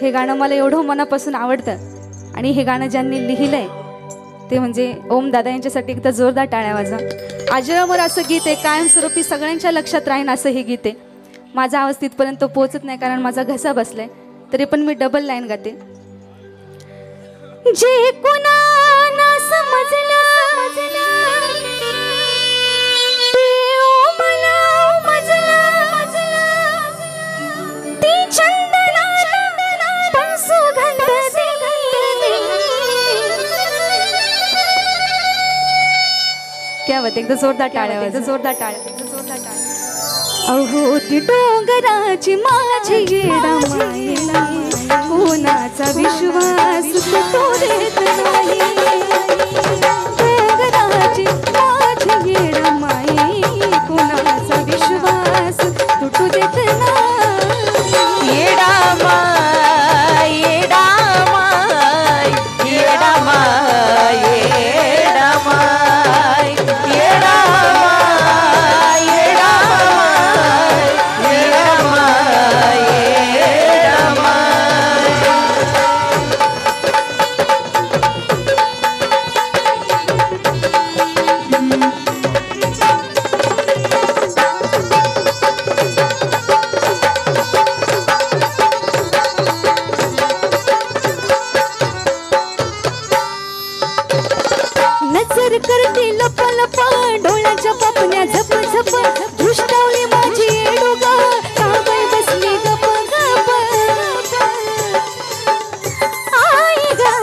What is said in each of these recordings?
हे गाणं मला एवढं मनापासून आवडतं आणि हे गाणं ज्यांनी लिहिलंय ते म्हणजे ओम दादा यांच्यासाठी एकदा जोरदार टाळ्या वाजवा। अजरामर असं गीत आहे, कायमस्वरूपी सगळ्यांच्या लक्षात राहीन असं हे गीत आहे। माझा आवाज तिथपर्यंत पोहोचत नाही कारण माझा घसा बसलाय, तरी पण मी डबल लाईन गाते। जे कुणाला समजलं क्या बात, एकदा जोरदार टाळ्या, एकदा जोरदार टाळ्या, जोरदार टाळ्या। अहो ती डोंगराची माझी येडा मायेला कोणाचा विश्वास तो देत नाही। डोंगराची माझी येडा माये कोणाचा विश्वास तुटू देत नाही। येडा माय, येडा माय, येडा माय, येडा माय, येडा माय, येडा माय, येडा माय, येडा माय। नजर करते लप लप डोळ्याच्या पापण्या झप झप दृष्टावली माझी येडोगा काबाई बसली गप गप आई गा।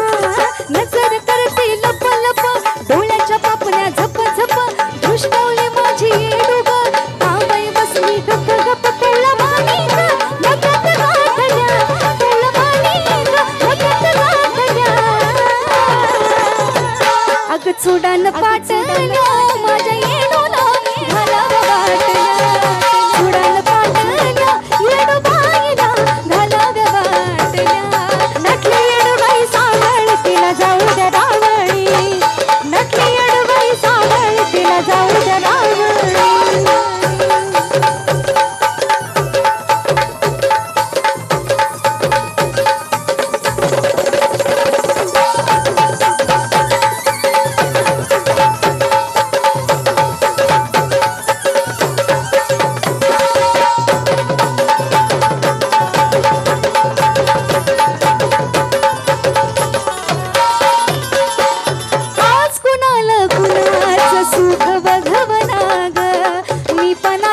नजर करते लप लप डोळ्याच्या पापण्या झप झप दृष्टावली माझी येडोगा काबाई बसली गप गप तुला मानी ग मगत गाठल्या तुला मानी ग मगत गाठल्या। अग चुडान पाटल्या माझ्या येडोला घालावा वाटल्या, चुडान पाटल्या येडो बाईला घालाव्या वाटल्या। नटली येडोबाई सांभाळ तिला जाऊ द्या रावळी, नटली येडोबाई सांभाळ तिला जाऊ द्या रावळी।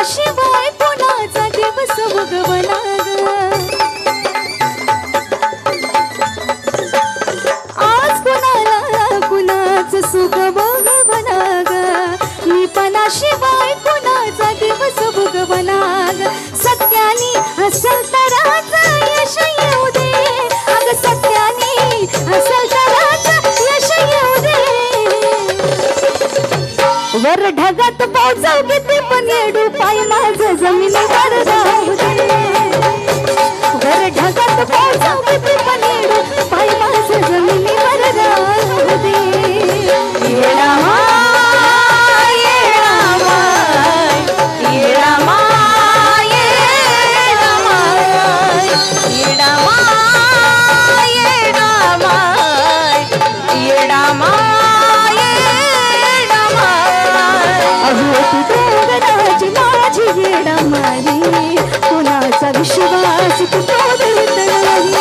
शिवाय कोणाचा दिवस भगवना ग। आज कोणाला कुणाचं सुख भगवना ग, मी पणा शिवाय कोणाचा दिवस भगवना ग। सत्यानी असल तराचं यश येऊ दे, अग सत्यानी असल तराचं यश येऊ दे। वर ढगात पावसाव किती पण येडू पाय माझं जमिनीवर राहू दे। वर ढगात पावसाव किती पण येडू पाय माझं जमिनीवर राहू दे। येडा माय, येडा माय, येडा माय, येडा माय, येडा माय, येडा माय, येडा माय, येडा माय। अहो ती डोंगराची माझी येडा माये कोणाचा विश्वास तुटू देत नाही।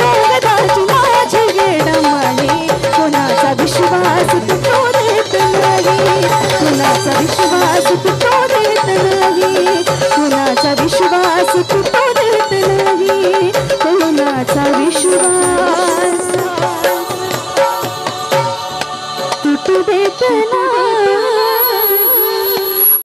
डोंगराची माझी येडा माये कोणाचा विश्वास तुटू देत नाही, कोणाचा विश्वास तुटू